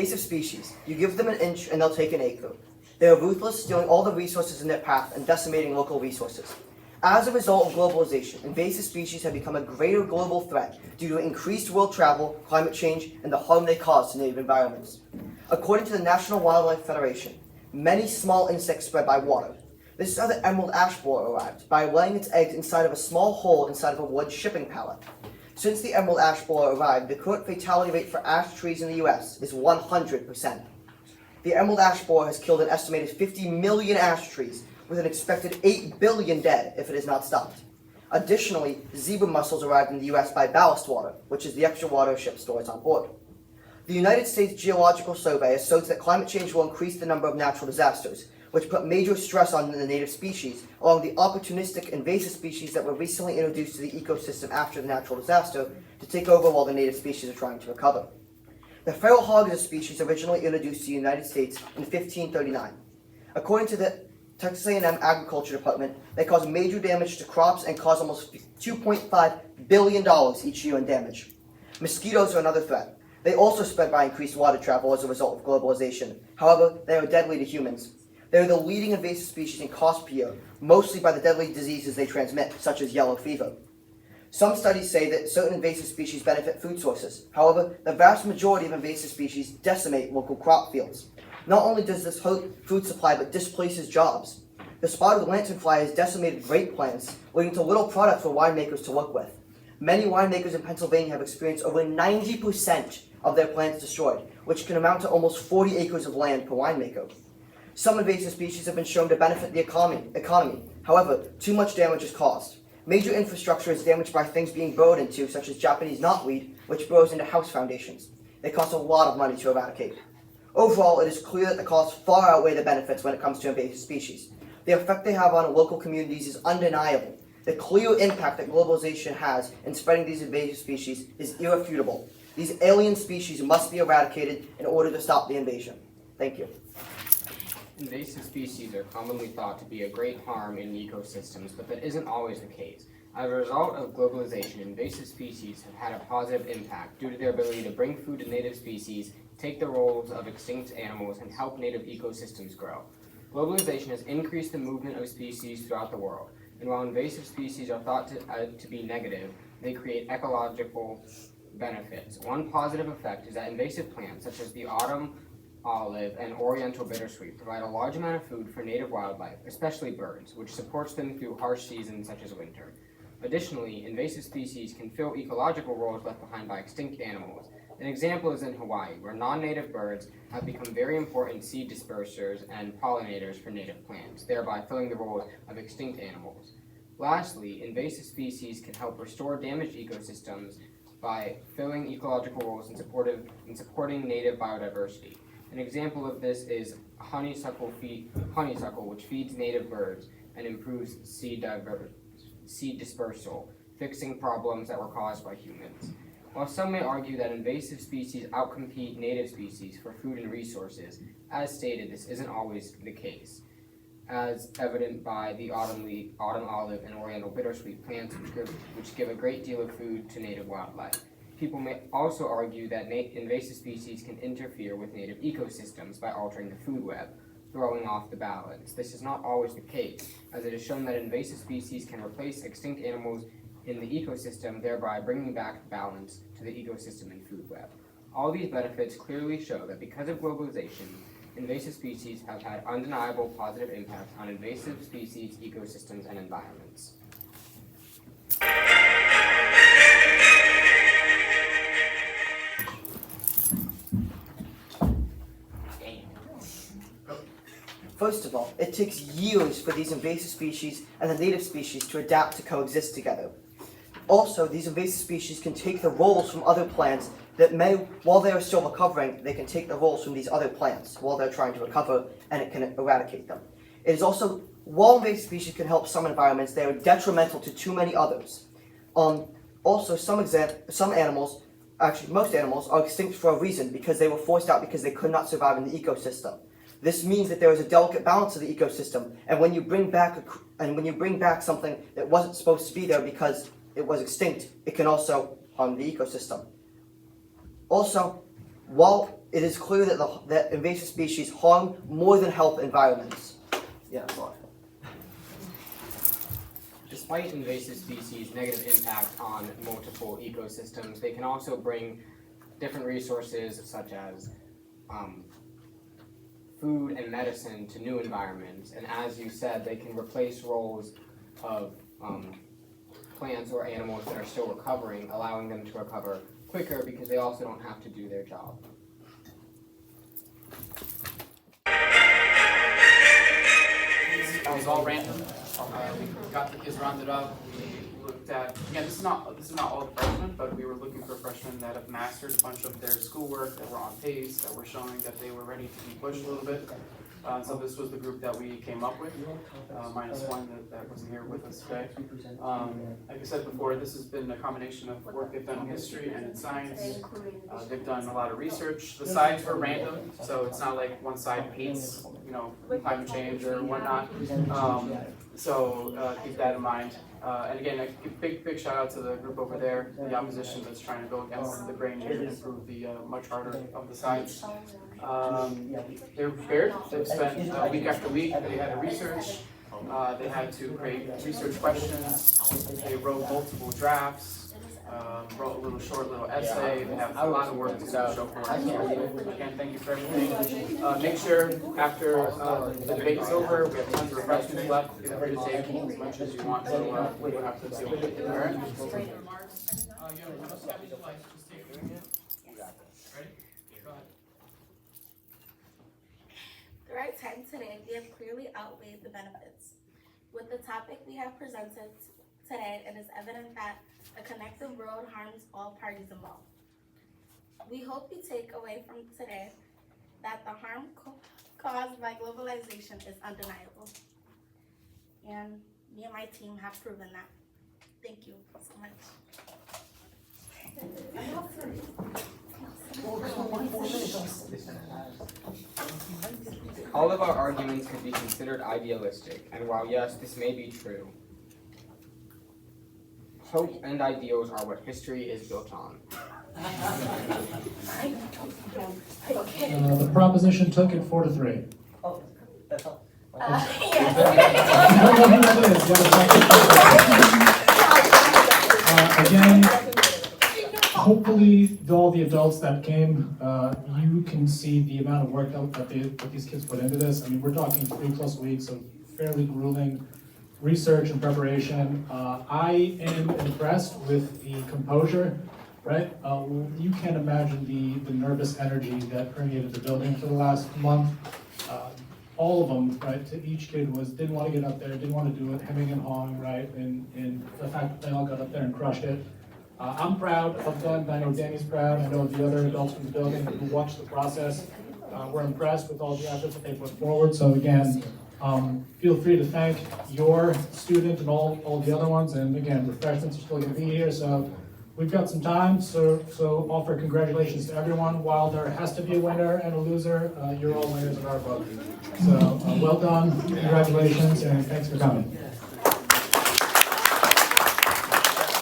invasive species. You give them an inch and they'll take an acre. They are ruthless, stealing all the resources in their path and decimating local resources. As a result of globalization, invasive species have become a greater global threat due to increased world travel, climate change, and the harm they cause to native environments. According to the National Wildlife Federation, many small insects spread by water. This is how the emerald ash borer arrived, by laying its eggs inside of a small hole inside of a wood shipping pallet. Since the emerald ash borer arrived, the current fatality rate for ash trees in the US is 100%. The emerald ash borer has killed an estimated 50 million ash trees, with an expected 8 billion dead if it is not stopped. Additionally, zebra mussels arrived in the US by ballast water, which is the extra water a ship stores on board. The United States Geological Survey asserts that climate change will increase the number of natural disasters, which put major stress on the native species, along with the opportunistic invasive species that were recently introduced to the ecosystem after the natural disaster to take over while the native species are trying to recover. The feral hog is a species originally introduced to the United States in 1539. According to the Texas A&M Agriculture Department, they cause major damage to crops and cause almost $2.5 billion each year in damage. Mosquitoes are another threat. They also spread by increased water travel as a result of globalization. However, they are deadly to humans. They are the leading invasive species in cost per year, mostly by the deadly diseases they transmit, such as yellow fever. Some studies say that certain invasive species benefit food sources. However, the vast majority of invasive species decimate local crop fields. Not only does this hurt food supply, but displaces jobs. The spotted lanternfly has decimated grape plants, leading to little product for winemakers to work with. Many winemakers in Pennsylvania have experienced over 90% of their plants destroyed, which can amount to almost 40 acres of land per winemaker. Some invasive species have been shown to benefit the economy. However, too much damage is caused. Major infrastructure is damaged by things being burrowed into, such as Japanese knotweed, which burrows into house foundations. They cost a lot of money to eradicate. Overall, it is clear that the costs far outweigh the benefits when it comes to invasive species. The effect they have on local communities is undeniable. The clear impact that globalization has in spreading these invasive species is irrefutable. These alien species must be eradicated in order to stop the invasion. Thank you. Invasive species are commonly thought to be a great harm in ecosystems, but that isn't always the case. As a result of globalization, invasive species have had a positive impact due to their ability to bring food to native species, take the roles of extinct animals, and help native ecosystems grow. Globalization has increased the movement of species throughout the world, and while invasive species are thought to be negative, they create ecological benefits. One positive effect is that invasive plants, such as the autumn olive and oriental bittersweet, provide a large amount of food for native wildlife, especially birds, which supports them through harsh seasons such as winter. Additionally, invasive species can fill ecological roles left behind by extinct animals. An example is in Hawaii, where non-native birds have become very important seed dispersers and pollinators for native plants, thereby filling the roles of extinct animals. Lastly, invasive species can help restore damaged ecosystems by filling ecological roles in supporting native biodiversity. An example of this is honeysuckle, which feeds native birds and improves seed dispersal, fixing problems that were caused by humans. While some may argue that invasive species outcompete native species for food and resources, as stated, this isn't always the case, as evident by the autumn olive and oriental bittersweet plants, which give a great deal of food to native wildlife. People may also argue that invasive species can interfere with native ecosystems by altering the food web, throwing off the balance. This is not always the case, as it is shown that invasive species can replace extinct animals in the ecosystem, thereby bringing back balance to the ecosystem and food web. All these benefits clearly show that because of globalization, invasive species have had undeniable positive impacts on invasive species, ecosystems, and environments. First of all, it takes years for these invasive species and the native species to adapt to coexist together. Also, these invasive species can take the roles from other plants that may, while they are still recovering, they can take the roles from these other plants while they're trying to recover, and it can eradicate them. It is also, while invasive species can help some environments, they are detrimental to too many others. Also, some animals, actually most animals, are extinct for a reason, because they were forced out because they could not survive in the ecosystem. This means that there is a delicate balance of the ecosystem, and when you bring back something that wasn't supposed to be there because it was extinct, it can also harm the ecosystem. Also, while it is clear that invasive species harm more than help environments. Yeah, that's all. Despite invasive species' negative impact on multiple ecosystems, they can also bring different resources such as food and medicine to new environments. And as you said, they can replace roles of plants or animals that are still recovering, allowing them to recover quicker because they also don't have to do their job. It was all random. We got the kids rounded up. We looked at, again, this is not all the freshmen, but we were looking for freshmen that have mastered a bunch of their schoolwork, that were on pace, that were showing that they were ready to be pushed a little bit. So this was the group that we came up with, minus one that wasn't here with us today. Like I said before, this has been a combination of work they've done in history and in science. They've done a lot of research. The sides were random, so it's not like one side hates, climate change or whatnot. So keep that in mind. And again, a big shout out to the group over there, the opposition that's trying to go against the grain here and improve the much harder of the sides. They're prepared. They've spent week after week. They had to research. They had to create research questions. They wrote multiple drafts. Wrote a short little essay. They have a lot of work to show for it. Again, thank you for everything. Make sure after the debate is over, we have tons of refreshments left. Feel free to take as much as you want, so we don't have to deal with it. All right? The right time today, we have clearly outweighed the benefits. With the topic we have presented today, it is evident that a connected road harms all parties involved. We hope you take away from today that the harm caused by globalization is undeniable. And me and my team have proven that. Thank you so much. All of our arguments could be considered idealistic, and while yes, this may be true, hope and ideals are what history is built on. The proposition took it 4-3. Oh, that's all. You don't know who that is. You gotta talk to again, hopefully, all the adults that came, you can see the amount of work that these kids put into this. I mean, we're talking 3+ weeks of fairly grueling research and preparation. I am impressed with the composure, right? You can't imagine the nervous energy that permeated the building for the last month. All of them, right, to each kid didn't want to get up there, didn't want to do it, hemming and hawing, right? And the fact that they all got up there and crushed it. I'm proud of them. I know Danny's proud. I know the other adults from the building who watched the process. We're impressed with all the efforts that they put forward. So again, feel free to thank your student and all the other ones. And again, refreshments are still going to be here. So we've got some time. So offer congratulations to everyone. While there has to be a winner and a loser, you're all winners in our book. So well done. Congratulations and thanks for coming.